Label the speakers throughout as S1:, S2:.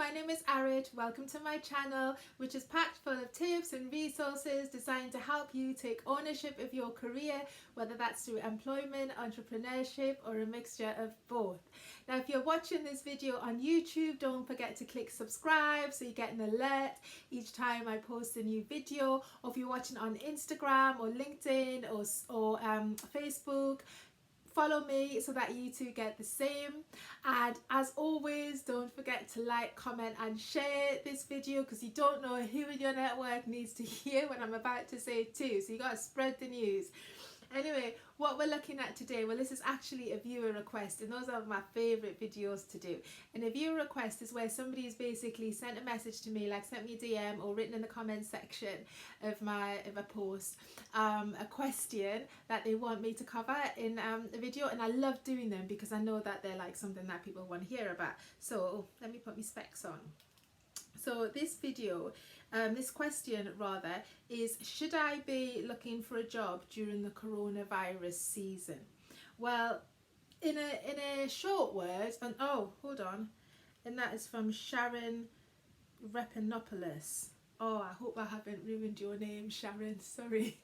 S1: my name is Arid. Welcome to my channel, which is packed full of tips and resources designed to help you take ownership of your career, whether that's through employment, entrepreneurship, or a mixture of both. Now, if you're watching this video on YouTube, don't forget to click subscribe so you get an alert each time I post a new video. Or if you're watching on Instagram or LinkedIn or Facebook, follow me so that you too get the same. And as always, don't forget to like, comment and share this video, because you don't know who in your network needs to hear what I'm about to say too, so you got to spread the news. Anyway, what we're looking at today, well, this is actually a viewer request, and those are my favorite videos to do. And a viewer request is where somebody's basically sent a message to me, like sent me a DM or written in the comment section of a post, a question that they want me to cover in a video. And I love doing them because I know that they're like something that people want to hear about. So let me put my specs on. So this video, this question rather, is: should I be looking for a job during the coronavirus season? Well, in a short word, and oh, hold on, and that is from Sharon Repanopoulos. Oh, I hope I haven't ruined your name, Sharon. Sorry.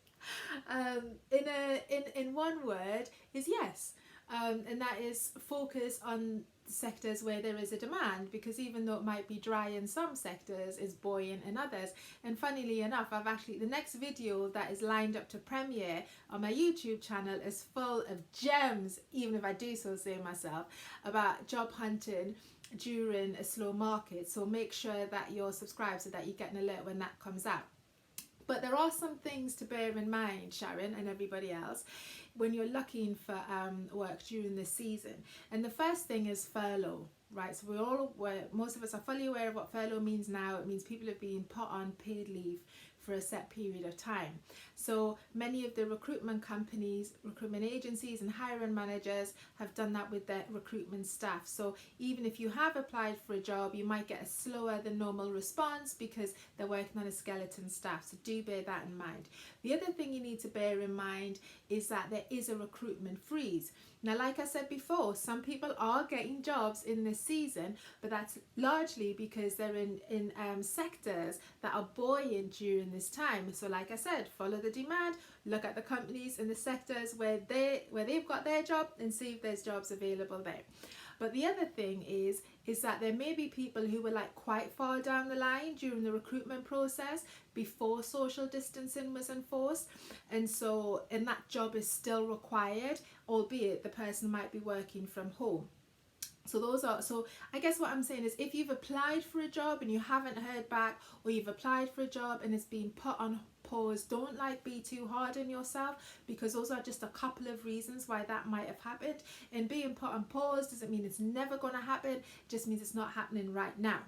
S1: In one word is yes, and that is focus on sectors where there is a demand, because even though it might be dry in some sectors, is buoyant in others. And funnily enough, I've actually, the next video that is lined up to premiere on my YouTube channel is full of gems, even if I do so say myself, about job hunting during a slow market. So make sure that you're subscribed so that you get an alert when that comes out. But there are some things to bear in mind, Sharon and everybody else, when you're looking for work during this season. And the first thing is furlough, right? So most of us are fully aware of what furlough means now. It means people have been put on paid leave for a set period of time. So many of the recruitment companies, recruitment agencies and hiring managers have done that with their recruitment staff. So even if you have applied for a job, you might get a slower than normal response because they're working on a skeleton staff. So do bear that in mind. The other thing you need to bear in mind is that there is a recruitment freeze. Now, like I said before, some people are getting jobs in this season, but that's largely because they're in sectors that are buoyant during this time. So like I said, follow the demand, look at the companies in the sectors where they've got their job and see if there's jobs available there. But the other thing is that there may be people who were like quite far down the line during the recruitment process before social distancing was enforced, and that job is still required, albeit the person might be working from home. So I guess what I'm saying is, if you've applied for a job and you haven't heard back, or you've applied for a job and it's been put on pause, don't be too hard on yourself, because those are just a couple of reasons why that might have happened. And being put on pause doesn't mean it's never going to happen, it just means it's not happening right now.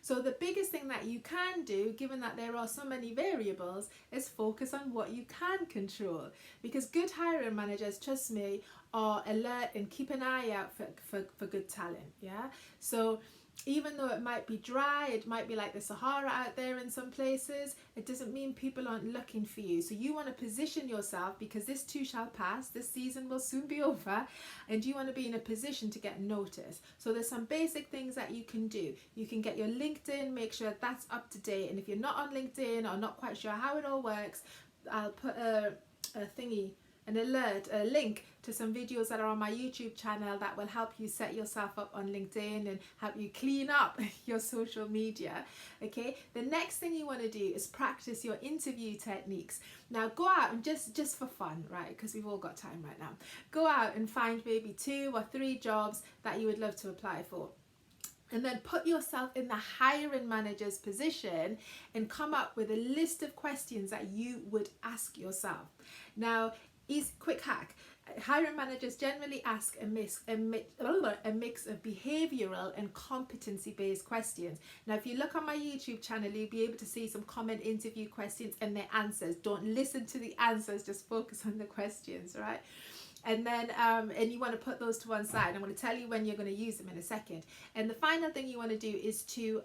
S1: So the biggest thing that you can do, given that there are so many variables, is focus on what you can control, because good hiring managers, trust me, are alert and keep an eye out for good talent. Yeah, so even though it might be dry, it might be like the Sahara out there in some places, it doesn't mean people aren't looking for you. So you want to position yourself, because this too shall pass, this season will soon be over, and you want to be in a position to get noticed. So there's some basic things that you can do. You can get your LinkedIn, make sure that's up to date, and if you're not on LinkedIn or not quite sure how it all works, I'll put a link to some videos that are on my YouTube channel that will help you set yourself up on LinkedIn and help you clean up your social media. Okay, the next thing you want to do is practice your interview techniques. Now go out and just for fun, right, because we've all got time right now, go out and find maybe 2 or 3 jobs that you would love to apply for. And then put yourself in the hiring manager's position and come up with a list of questions that you would ask yourself. Now, quick hack: hiring managers generally ask a mix of behavioral and competency-based questions. Now, if you look on my YouTube channel, you'll be able to see some common interview questions and their answers. Don't listen to the answers, just focus on the questions, right? And then and you want to put those to one side. I'm going to tell you when you're going to use them in a second. And the final thing you want to do is to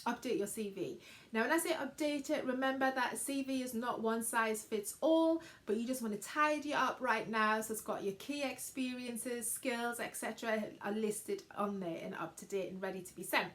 S1: update your CV. Now, when I say update it, remember that CV is not one size fits all, but you just want to tidy it up right now, so it's got your key experiences, skills, etc. are listed on there and up to date and ready to be sent.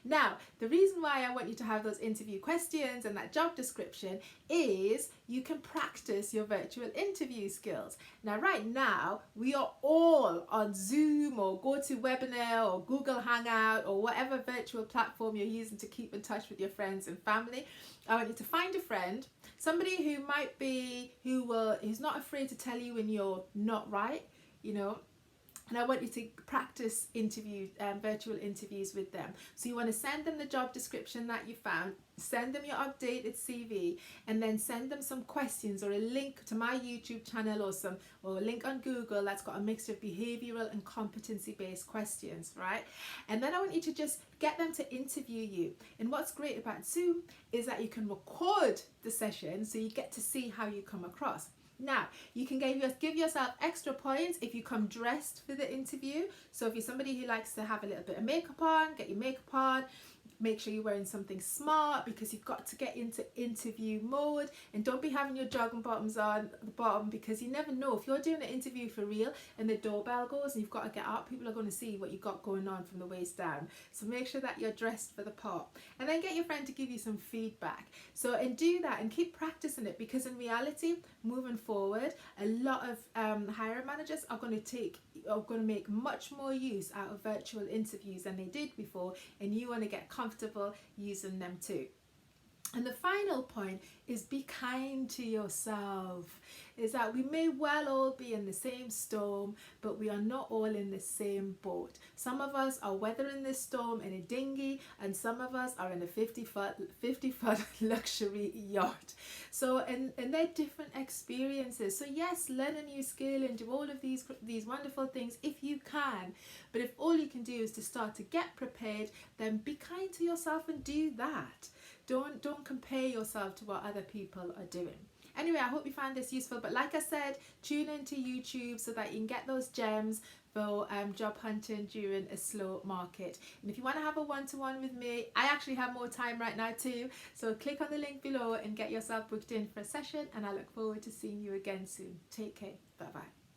S1: Now, the reason why I want you to have those interview questions and that job description is you can practice your virtual interview skills. Now, right now, we are all on Zoom or GoToWebinar or Google Hangout or whatever virtual platform you're using to keep in touch with your friends and family. I want you to find a friend, somebody who might be, who's not afraid to tell you when you're not right, you know. And I want you to practice virtual interviews with them. So you want to send them the job description that you found, send them your updated CV, and then send them some questions or a link to my YouTube channel or a link on Google that's got a mixture of behavioral and competency-based questions, right? And then I want you to just get them to interview you. And what's great about Zoom is that you can record the session so you get to see how you come across. Now, you can give yourself extra points if you come dressed for the interview. So if you're somebody who likes to have a little bit of makeup on, get your makeup on. Make sure you're wearing something smart, because you've got to get into interview mode, and don't be having your jogging bottoms on at the bottom, because you never know if you're doing an interview for real and the doorbell goes and you've got to get up, people are going to see what you've got going on from the waist down. So make sure that you're dressed for the part, and then get your friend to give you some feedback. So and do that and keep practicing it, because in reality, moving forward, a lot of hiring managers are going to make much more use out of virtual interviews than they did before, and you want to get comfortable using them too. And the final point is be kind to yourself. Is that we may well all be in the same storm, but we are not all in the same boat. Some of us are weathering this storm in a dinghy, and some of us are in a 50-foot luxury yacht. So, and they're different experiences. So yes, learn a new skill and do all of these wonderful things if you can. But if all you can do is to start to get prepared, then be kind to yourself and do that. Don't compare yourself to what other people are doing. Anyway, I hope you find this useful, but like I said, tune into YouTube so that you can get those gems for job hunting during a slow market. And if you want to have a one-to-one with me, I actually have more time right now too, so click on the link below and get yourself booked in for a session, and I look forward to seeing you again soon. Take care. Bye bye.